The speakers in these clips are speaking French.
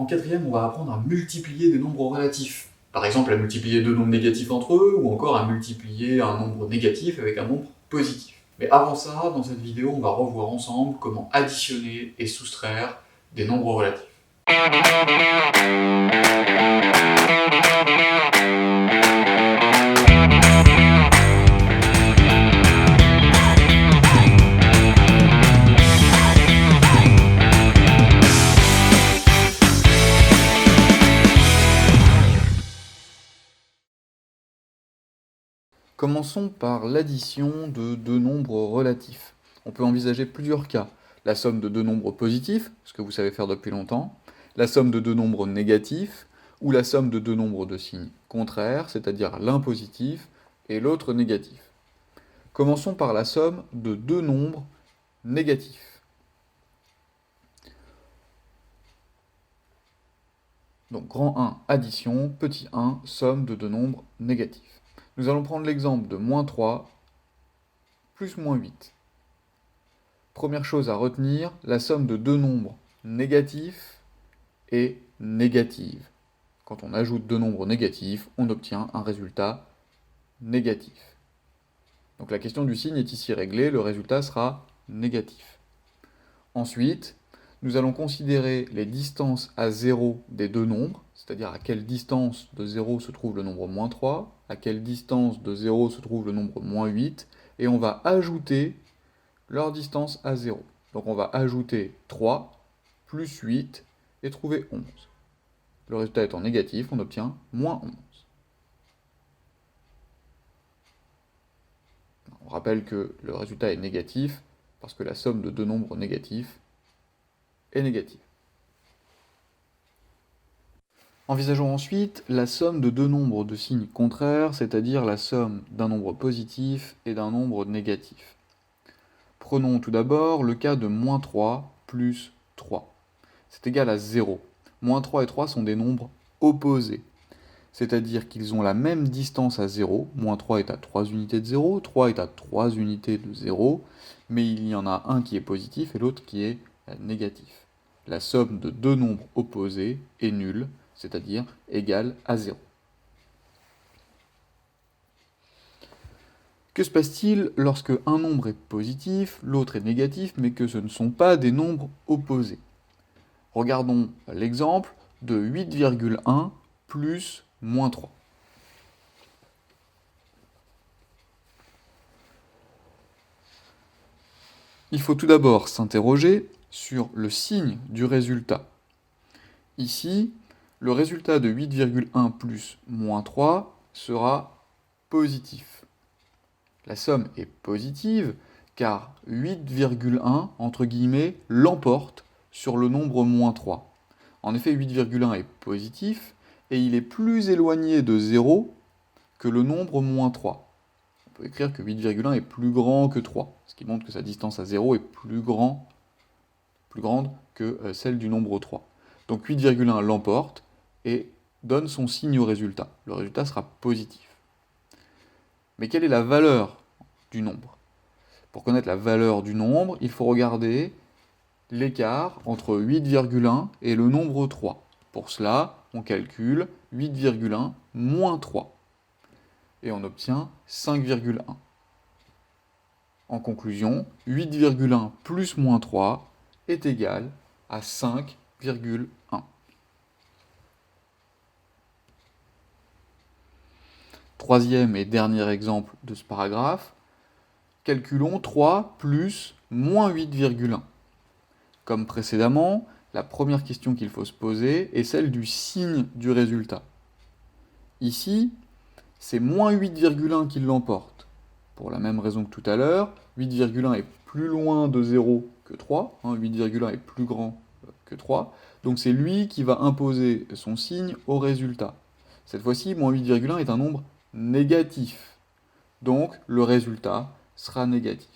En quatrième, on va apprendre à multiplier des nombres relatifs. Par exemple, à multiplier deux nombres négatifs entre eux, ou encore à multiplier un nombre négatif avec un nombre positif. Mais avant ça, dans cette vidéo, on va revoir ensemble comment additionner et soustraire des nombres relatifs. Commençons par l'addition de deux nombres relatifs. On peut envisager plusieurs cas. La somme de deux nombres positifs, ce que vous savez faire depuis longtemps, la somme de deux nombres négatifs, ou la somme de deux nombres de signes contraires, c'est-à-dire l'un positif et l'autre négatif. Commençons par la somme de deux nombres négatifs. Donc grand 1, addition, petit 1, somme de deux nombres négatifs. Nous allons prendre l'exemple de moins 3 plus moins 8. Première chose à retenir, la somme de deux nombres négatifs est négative. Quand on ajoute deux nombres négatifs, on obtient un résultat négatif. Donc la question du signe est ici réglée, le résultat sera négatif. Ensuite, nous allons considérer les distances à 0 des deux nombres, c'est-à-dire à quelle distance de 0 se trouve le nombre moins 3, à quelle distance de 0 se trouve le nombre moins 8, et on va ajouter leur distance à 0. Donc on va ajouter 3 plus 8 et trouver 11. Le résultat étant négatif, on obtient moins 11. On rappelle que le résultat est négatif parce que la somme de deux nombres négatifs est négative. Envisageons ensuite la somme de deux nombres de signes contraires, c'est-à-dire la somme d'un nombre positif et d'un nombre négatif. Prenons tout d'abord le cas de moins 3 plus 3. C'est égal à 0. Moins 3 et 3 sont des nombres opposés, c'est-à-dire qu'ils ont la même distance à 0. Moins 3 est à 3 unités de 0, 3 est à 3 unités de 0, mais il y en a un qui est positif et l'autre qui est négatif. La somme de deux nombres opposés est nulle, c'est-à-dire égale à 0. Que se passe-t-il lorsque un nombre est positif, l'autre est négatif, mais que ce ne sont pas des nombres opposés? Regardons l'exemple de 8,1 plus moins 3. Il faut tout d'abord s'interroger sur le signe du résultat. Ici, le résultat de 8,1 plus moins 3 sera positif. La somme est positive car 8,1, entre guillemets, l'emporte sur le nombre moins 3. En effet, 8,1 est positif et il est plus éloigné de 0 que le nombre moins 3. On peut écrire que 8,1 est plus grand que 3, ce qui montre que sa distance à 0 est plus grande que celle du nombre 3. Donc 8,1 l'emporte et donne son signe au résultat. Le résultat sera positif. Mais quelle est la valeur du nombre? Pour connaître la valeur du nombre, il faut regarder l'écart entre 8,1 et le nombre 3. Pour cela, on calcule 8,1 moins 3. Et on obtient 5,1. En conclusion, 8,1 plus moins 3 est égal à 5,1. Troisième et dernier exemple de ce paragraphe, calculons 3 plus moins 8,1. Comme précédemment, la première question qu'il faut se poser est celle du signe du résultat. Ici, c'est moins 8,1 qui l'emporte. Pour la même raison que tout à l'heure, 8,1 est plus loin de 0 que 3, 8,1 est plus grand que 3, donc c'est lui qui va imposer son signe au résultat. Cette fois-ci, moins 8,1 est un nombre négatif, donc le résultat sera négatif.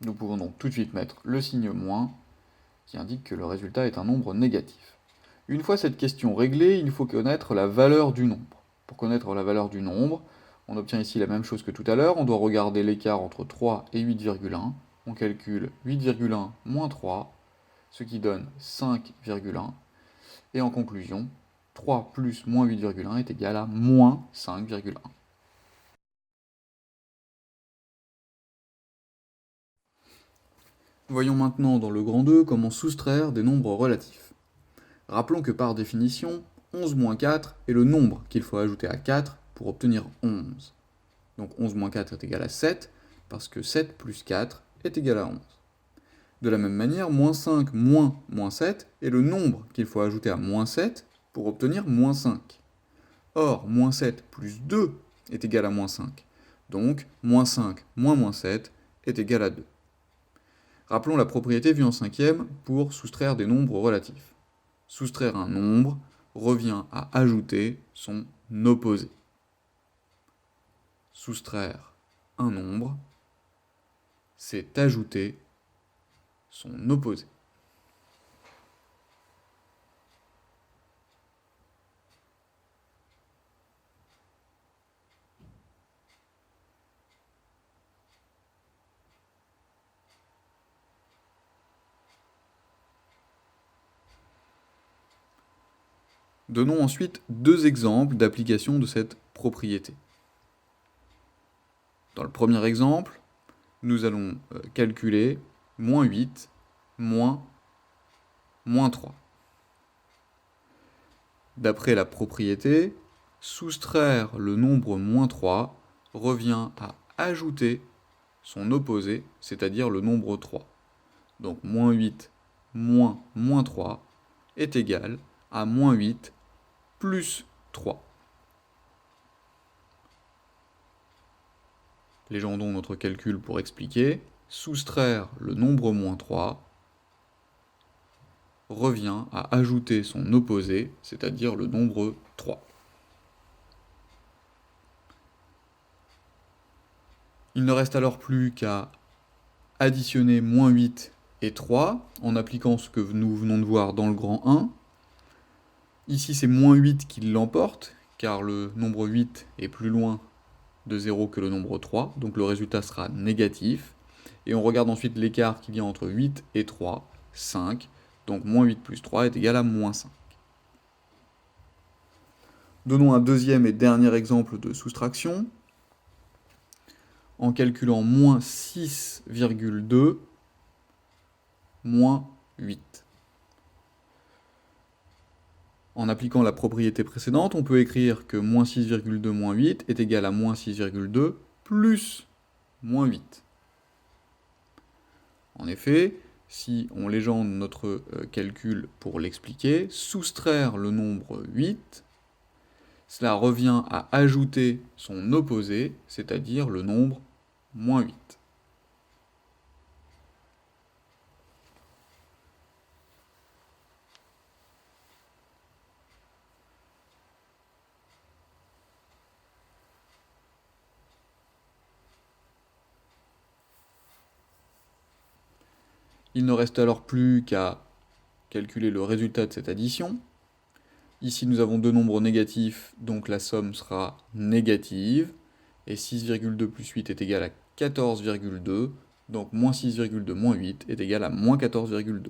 Nous pouvons donc tout de suite mettre le signe moins qui indique que le résultat est un nombre négatif. Une fois cette question réglée, il faut connaître la valeur du nombre. Pour connaître la valeur du nombre, on obtient ici la même chose que tout à l'heure. On doit regarder l'écart entre 3 et 8,1. On calcule 8,1 moins 3, ce qui donne 5,1. Et en conclusion, 3 plus moins 8,1 est égal à moins 5,1. Voyons maintenant dans le grand 2 comment soustraire des nombres relatifs. Rappelons que par définition, 11 moins 4 est le nombre qu'il faut ajouter à 4 pour obtenir 11. Donc 11 moins 4 est égal à 7, parce que 7 plus 4 est égal à 11. De la même manière, moins 5 moins 7 est le nombre qu'il faut ajouter à moins 7 pour obtenir moins 5. Or, moins 7 plus 2 est égal à moins 5. Donc, moins 5 moins 7 est égal à 2. Rappelons la propriété vue en cinquième pour soustraire des nombres relatifs. Soustraire un nombre revient à ajouter son opposé. Soustraire un nombre, c'est ajouter son opposé. Donnons ensuite deux exemples d'application de cette propriété. Dans le premier exemple, nous allons calculer moins 8 moins 3. D'après la propriété, soustraire le nombre moins 3 revient à ajouter son opposé, c'est-à-dire le nombre 3. Donc moins 8 moins 3 est égal à moins 8 plus 3. Légendons notre calcul pour expliquer. Soustraire le nombre moins 3 revient à ajouter son opposé, c'est-à-dire le nombre 3. Il ne reste alors plus qu'à additionner moins 8 et 3 en appliquant ce que nous venons de voir dans le grand 1. Ici, c'est moins 8 qui l'emporte, car le nombre 8 est plus loin de 0 que le nombre 3, donc le résultat sera négatif. Et on regarde ensuite l'écart qui vient entre 8 et 3, 5. Donc moins 8 plus 3 est égal à moins 5. Donnons un deuxième et dernier exemple de soustraction. En calculant moins 6,2 moins 8. En appliquant la propriété précédente, on peut écrire que moins 6,2 moins 8 est égal à moins 6,2 plus moins 8. En effet, si on légende notre calcul pour l'expliquer, soustraire le nombre 8, cela revient à ajouter son opposé, c'est-à-dire le nombre moins 8. Il ne reste alors plus qu'à calculer le résultat de cette addition. Ici, nous avons deux nombres négatifs, donc la somme sera négative. Et 6,2 plus 8 est égal à 14,2. Donc moins 6,2 moins 8 est égal à moins 14,2.